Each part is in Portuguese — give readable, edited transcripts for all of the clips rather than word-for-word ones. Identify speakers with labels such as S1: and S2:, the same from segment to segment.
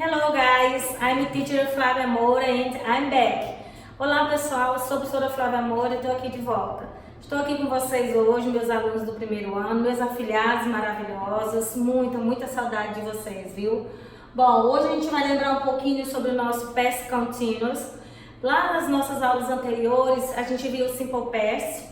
S1: Hello guys, I'm teacher Flávia Moura and I'm back. Olá pessoal, sou a professora Flávia Moura e estou aqui de volta. Estou aqui com vocês hoje, meus alunos do primeiro ano, meus afilhados maravilhosos, muita saudade de vocês, viu? Bom, hoje a gente vai lembrar um pouquinho sobre o nosso Past Continuous. Lá nas nossas aulas anteriores, a gente viu o Simple Past.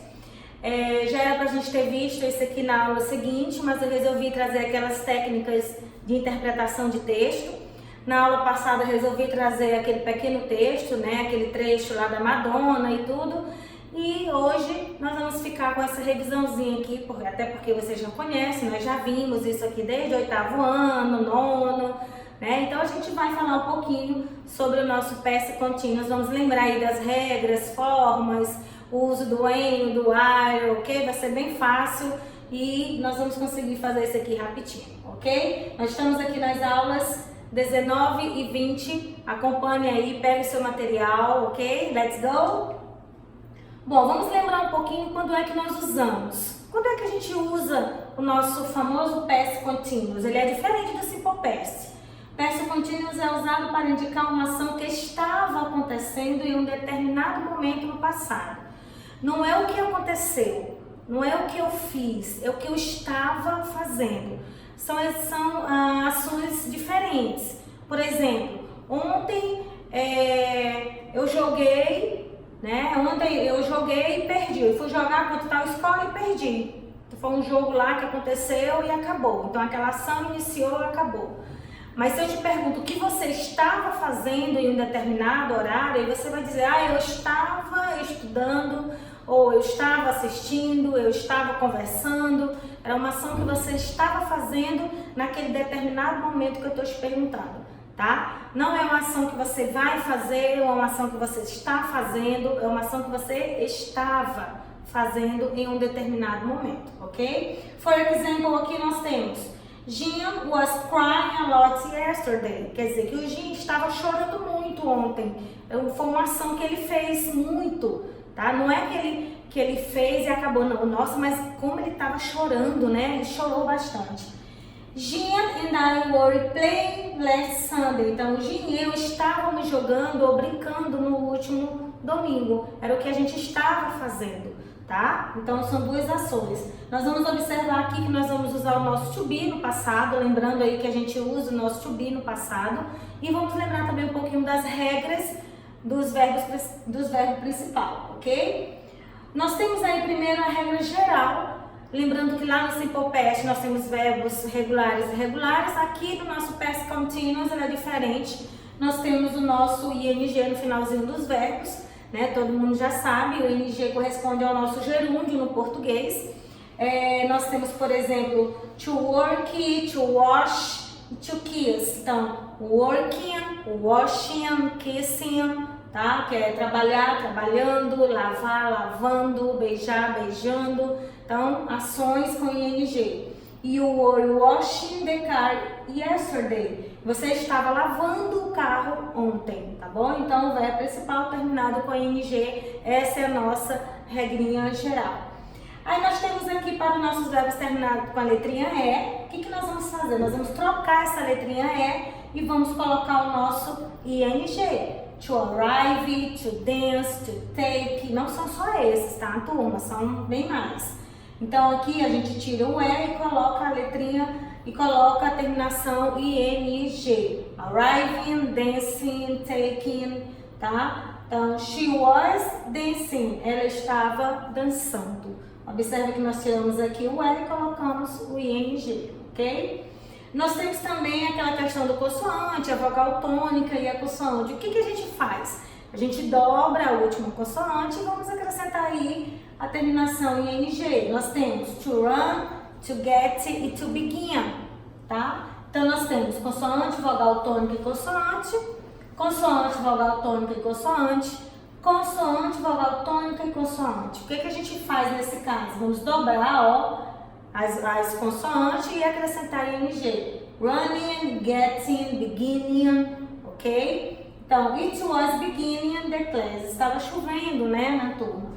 S1: Já era pra gente ter visto isso aqui na aula seguinte, mas eu resolvi trazer aquelas técnicas de interpretação de texto. Na aula passada eu resolvi trazer aquele pequeno texto, né, aquele trecho lá da Madonna e tudo. E hoje nós vamos ficar com essa revisãozinha aqui, até porque vocês já conhecem, nós já vimos isso aqui desde o 8º ano, 9º, né? Então a gente vai falar um pouquinho sobre o nosso Past Continuous. Vamos lembrar aí das regras, formas, o uso do when, do while, ok? Vai ser bem fácil e nós vamos conseguir fazer isso aqui rapidinho, ok? Nós estamos aqui nas aulas 19 e 20, acompanhe aí, pegue o seu material, ok? Let's go! Bom, vamos lembrar um pouquinho quando é que nós usamos. Quando é que a gente usa o nosso famoso Past Continuous? Ele é diferente do Simple Past. Past Continuous é usado para indicar uma ação que estava acontecendo em um determinado momento no passado. Não é o que aconteceu, não é o que eu fiz, é o que eu estava fazendo. São ações diferentes. Por exemplo, ontem eu joguei, né? Ontem eu joguei e perdi. Eu fui jogar contra tal escola e perdi. Foi um jogo lá que aconteceu e acabou. Então aquela ação iniciou e acabou. Mas se eu te pergunto o que você estava fazendo em um determinado horário, aí você vai dizer, eu estava estudando, ou eu estava assistindo, eu estava conversando. Era uma ação que você estava fazendo naquele determinado momento que eu estou te perguntando, tá? Não é uma ação que você vai fazer, ou é uma ação que você está fazendo, é uma ação que você estava fazendo em um determinado momento, ok? For example, aqui nós temos Jim was crying a lot yesterday. Quer dizer que o Jim estava chorando muito ontem. Foi uma ação que ele fez muito, tá? Não é que ele fez e acabou, não. Nossa, mas como ele estava chorando, né? Ele chorou bastante. Jim and I were playing last Sunday. Então, o Jim e eu estávamos jogando ou brincando no último domingo. Era o que a gente estava fazendo, tá? Então, são duas ações. Nós vamos observar aqui que nós vamos usar o nosso to be no passado, lembrando aí que a gente usa o nosso to be no passado. E vamos lembrar também um pouquinho das regras dos verbos principal, ok? Nós temos aí primeiro a regra geral, lembrando que lá no Simple Past nós temos verbos regulares e irregulares. Aqui no nosso Past Continuous ele é diferente, nós temos o nosso ing no finalzinho dos verbos, né? Todo mundo já sabe, o ing corresponde ao nosso gerúndio no português. Nós temos, por exemplo, to work, to wash, to kiss. Então, working, washing, kissing, tá? Que é trabalhar, trabalhando, lavar, lavando, beijar, beijando. Então, ações com ing. You were washing the car yesterday. Você estava lavando o carro ontem, tá bom? Então, o verbo principal terminado com ing. Essa é a nossa regrinha geral. Aí nós temos aqui para os nossos verbos terminados com a letrinha E, o que nós vamos fazer? Nós vamos trocar essa letrinha E e vamos colocar o nosso ing. To arrive, to dance, to take, não são só esses, tá, turma? São bem mais. Então aqui a gente tira o E e coloca a letrinha e coloca a terminação ing. Arriving, dancing, taking, tá? Então, she was dancing, ela estava dançando. Observe que nós tiramos aqui o E e colocamos o ing, ok? Nós temos também aquela questão do consoante, a vogal tônica e a consoante. O que a gente faz? A gente dobra a última consoante e vamos acrescentar aí a terminação em ing. Nós temos to run, to get e to begin, tá? Então nós temos consoante, vogal tônica e consoante, vogal tônica e consoante, vogal tônica e consoante. O que a gente faz nesse caso? Vamos dobrar, as consoantes e acrescentar ing. Running, getting, beginning, ok? Então, it was beginning the class. Estava chovendo, né, na turma.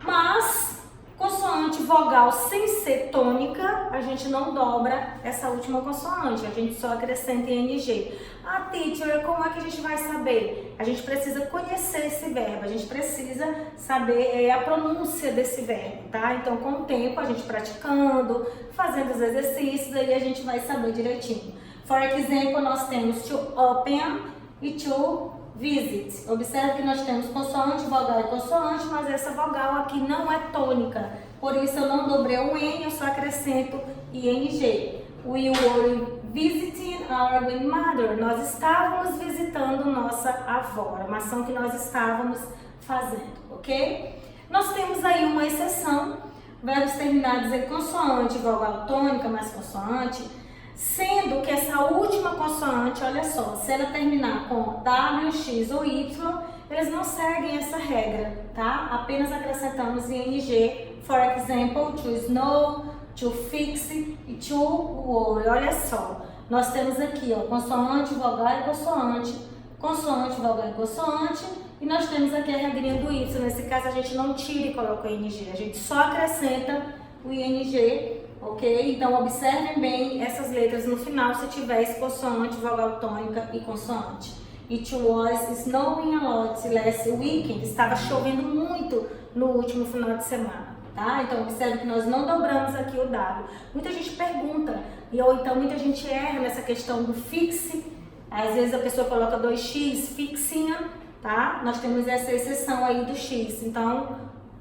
S1: Mas, consoante consoante vogal sem ser tônica, a gente não dobra essa última consoante, a gente só acrescenta ING. Ah, teacher, como é que a gente vai saber? A gente precisa conhecer esse verbo, a gente precisa saber a pronúncia desse verbo, tá? Então, com o tempo, a gente praticando, fazendo os exercícios, aí a gente vai saber direitinho. For example, nós temos to open e to visit. Observe que nós temos consoante, vogal e consoante, mas essa vogal aqui não é tônica. Por isso eu não dobrei o N, eu só acrescento ING. We were visiting our grandmother. Nós estávamos visitando nossa avó. Era uma ação que nós estávamos fazendo, ok? Nós temos aí uma exceção. Verbos terminados em consoante, vogal tônica mais consoante. Sendo que essa última consoante, olha só, se ela terminar com W, X ou Y, eles não seguem essa regra, tá? Apenas acrescentamos ING, for example, to snow, to fix e to worry. Olha só, nós temos aqui, ó, consoante, vogal e consoante, vogal e consoante, e nós temos aqui a regrinha do Y. Nesse caso, a gente não tira e coloca o ING, a gente só acrescenta o ING. Ok? Então, observem bem essas letras no final se tiver esse consoante, vogal tônica e consoante. It was snowing a lot last weekend. Estava chovendo muito no último final de semana, tá? Então, observe que nós não dobramos aqui o W. Muita gente pergunta, ou então muita gente erra nessa questão do fixe. Às vezes a pessoa coloca 2x, fixing, tá? Nós temos essa exceção aí do X. Então,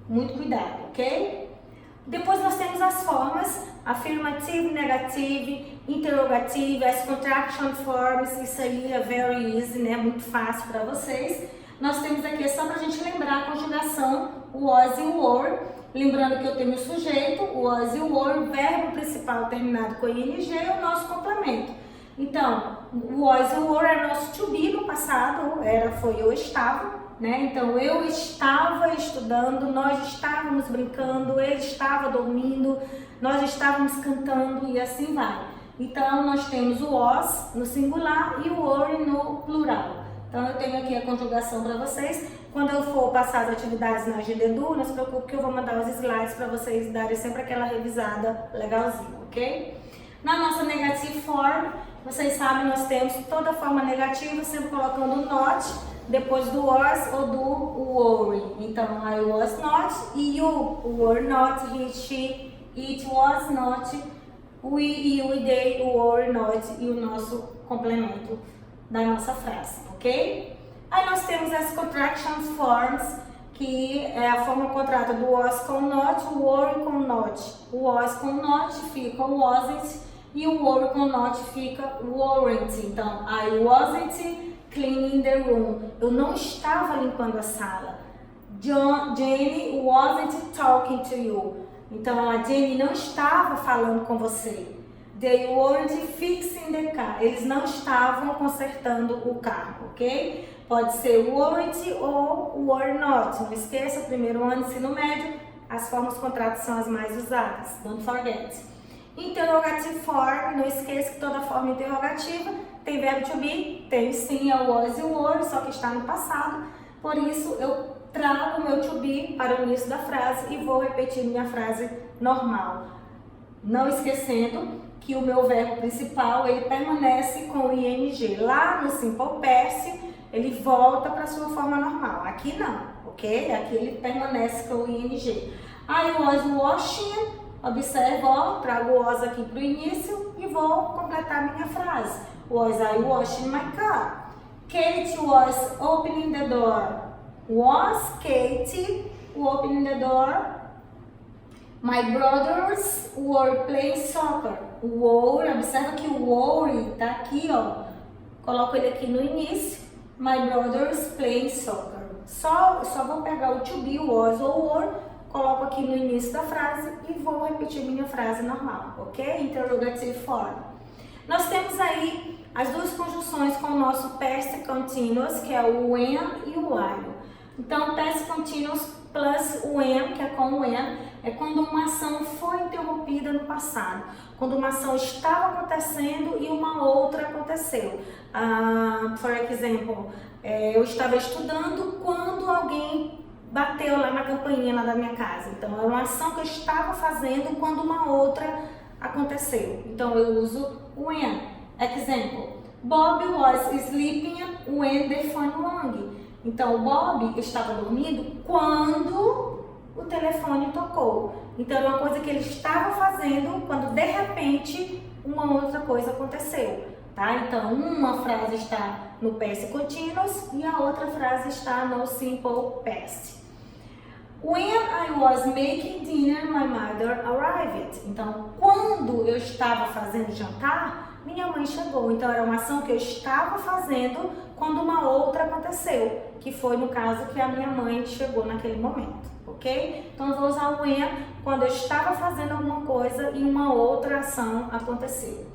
S1: muito cuidado, ok? Depois nós temos as formas affirmative, negative, interrogative, as contraction forms. Isso aí é very easy, né? Muito fácil para vocês. Nós temos aqui, só para a gente lembrar a conjugação, was e were. Lembrando que eu tenho o sujeito, was e were, verbo principal terminado com ING e o nosso complemento. Então, was e were é nosso to be no passado, foi eu estava. Né? Então, eu estava estudando, nós estávamos brincando, ele estava dormindo, nós estávamos cantando e assim vai. Então, nós temos o was no singular e o were no plural. Então, eu tenho aqui a conjugação para vocês. Quando eu for passar as atividades na GDEDU, não se preocupe que eu vou mandar os slides para vocês darem sempre aquela revisada legalzinha, ok? Na nossa negative form, vocês sabem, nós temos toda a forma negativa, sempre colocando not, depois do was ou do worry. Então, I was not, you were not, he, she, it was not, we, you e they were not, e o nosso complemento da nossa frase, ok? Aí nós temos as contraction forms, que é a forma contrata do was com not, o were com not. O was com not fica o wasn't e o were com not fica weren't. Então, I wasn't cleaning the room. Eu não estava limpando a sala. Jane wasn't talking to you. Então, a Jane não estava falando com você. They weren't fixing the car. Eles não estavam consertando o carro, ok? Pode ser weren't ou were not. Não esqueça, primeiro ano, ensino médio, as formas contratos são as mais usadas. Don't forget. Interrogative form, não esqueça que toda forma interrogativa tem verbo to be, tem sim a was e o were, só que está no passado. Por isso, eu trago o meu to be para o início da frase e vou repetir minha frase normal. Não esquecendo que o meu verbo principal, ele permanece com o ing. Lá no simple past, ele volta para a sua forma normal. Aqui não, ok? Aqui ele permanece com o ing. I was washing, observa, ó, trago o was aqui para o início e vou completar minha frase. Was I washing my car? Kate was opening the door. Was Kate opening the door? My brothers were playing soccer. O were, observa que o were tá aqui, ó. Coloco ele aqui no início. My brothers playing soccer. Só vou pegar o to be, was ou were, coloco aqui no início da frase e vou repetir minha frase normal, ok? Interrogative form. Nós temos aí as duas conjunções com o nosso past continuous, que é o when e o while. Então, past continuous plus when, que é com o when, é quando uma ação foi interrompida no passado. Quando uma ação estava acontecendo e uma outra aconteceu. For example, eu estava estudando quando alguém bateu lá na campainha lá da minha casa. Então, é uma ação que eu estava fazendo quando uma outra aconteceu. Então, eu uso when. Example, Bob was sleeping when the phone rang. Então, o Bob estava dormindo quando o telefone tocou. Então, era uma coisa que ele estava fazendo quando, de repente, uma outra coisa aconteceu. Tá? Então, uma frase está no past continuous e a outra frase está no simple past. When I was making dinner, my mother arrived. Então, quando eu estava fazendo jantar, minha mãe chegou. Então, era uma ação que eu estava fazendo quando uma outra aconteceu, que foi no caso que a minha mãe chegou naquele momento, ok? Então, eu vou usar o when quando eu estava fazendo alguma coisa e uma outra ação aconteceu.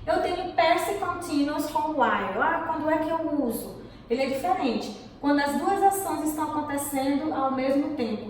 S1: Eu tenho past continuous com while. Quando é que eu uso? Ele é diferente. Quando as duas ações estão acontecendo ao mesmo tempo.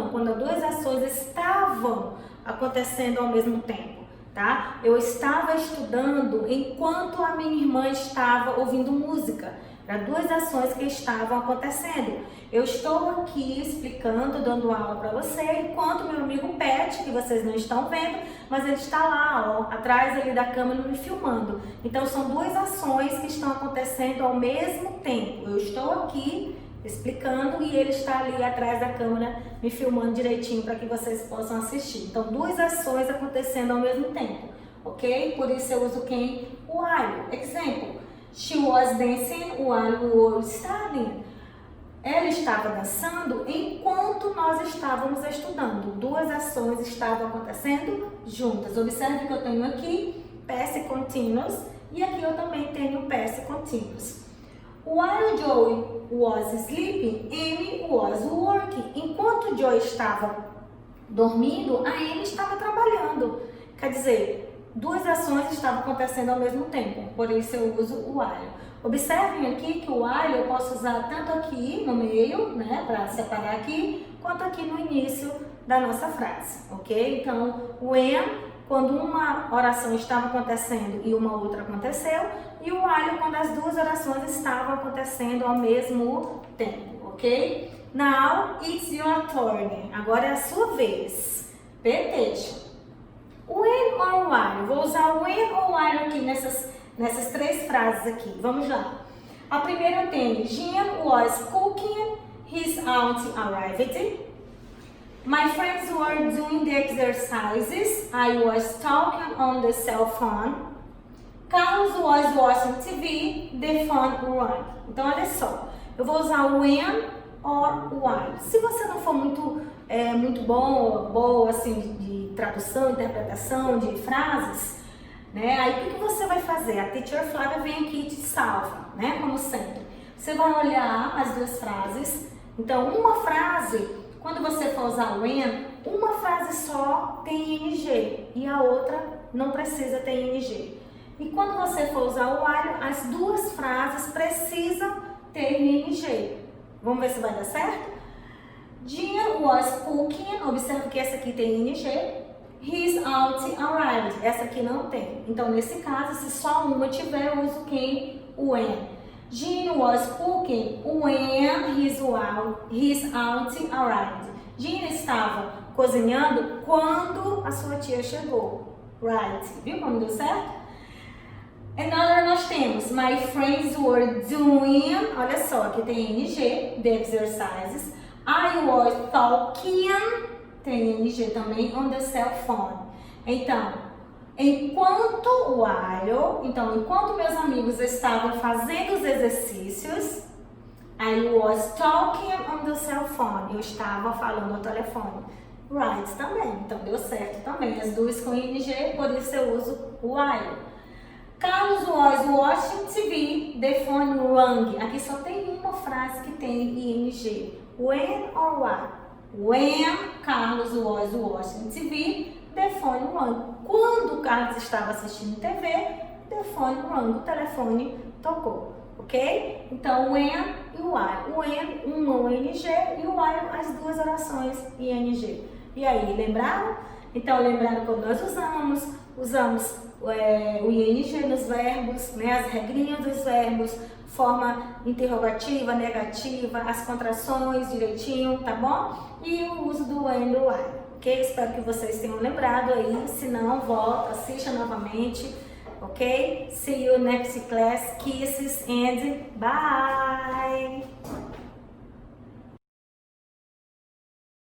S1: Quando as duas ações estavam acontecendo ao mesmo tempo, tá? Eu estava estudando enquanto a minha irmã estava ouvindo música. Eram duas ações que estavam acontecendo. Eu estou aqui explicando, dando aula para você, enquanto meu amigo Pet, que vocês não estão vendo, mas ele está lá, ó, atrás ali da câmera me filmando. Então são duas ações que estão acontecendo ao mesmo tempo. Eu estou aqui explicando e ele está ali atrás da câmera me filmando direitinho para que vocês possam assistir. Então duas ações acontecendo ao mesmo tempo, ok? Por isso eu uso quem? While. Example. She was dancing while we were studying. Ela estava dançando enquanto nós estávamos estudando. Duas ações estavam acontecendo juntas. Observe que eu tenho aqui past continuous e aqui eu também tenho past continuous. While Joey was sleeping, Amy was working. Enquanto Joey estava dormindo, a Amy estava trabalhando. Quer dizer, duas ações estavam acontecendo ao mesmo tempo, por isso eu uso o while. Observem aqui que o while eu posso usar tanto aqui no meio, né, para separar aqui, quanto aqui no início da nossa frase, ok? Então, o when, quando uma oração estava acontecendo e uma outra aconteceu, e o while, quando as duas orações estavam acontecendo ao mesmo tempo, ok? Now, it's your turn. Agora é a sua vez. Pay attention. When or while? Vou usar when ou while aqui nessas três frases aqui. Vamos lá. A primeira eu tenho Jean was cooking, his aunt arrived. My friends were doing the exercises. I was talking on the cell phone. Carlos was watching TV. The phone rang. Então, olha só. Eu vou usar when or while. Se você não for muito boa assim de tradução, interpretação de frases, né? Aí o que você vai fazer? A Teacher Flávia vem aqui e te salva, né? Como sempre. Você vai olhar as duas frases. Então, uma frase, quando você for usar when, uma frase só tem ing e a outra não precisa ter ing. E quando você for usar o while, as duas frases precisam ter ing. Vamos ver se vai dar certo? Jean was cooking, observe que essa aqui tem ing. His aunt arrived, essa aqui não tem. Então, nesse caso, se só uma tiver, eu uso quem? When. Jean was cooking when his aunt arrived. Jean estava cozinhando quando a sua tia chegou. Right. Viu como deu certo? Another nós temos my friends were doing, olha só, aqui tem ing, the exercises. I was talking, tem ing também, on the cell phone. Então, enquanto meus amigos estavam fazendo os exercícios, I was talking on the cell phone. Eu estava falando ao telefone. Right também, então deu certo também. As duas com ing, por isso eu uso while. Carlos was watching TV, the phone rang. Aqui só tem uma frase que tem ing. When or what? When Carlos was watching TV, the phone rang. Quando Carlos estava assistindo TV, the phone rang. O telefone tocou, ok? Então, when e while. When, uma ing e o while, as duas orações ing. E aí, lembraram? Então, lembraram quando nós usamos o ing nos verbos, né, as regrinhas dos verbos, forma interrogativa, negativa, as contrações direitinho, tá bom? E o uso do when do I, ok? Espero que vocês tenham lembrado aí, se não, volta, assista novamente, ok? See you next class, kisses and bye!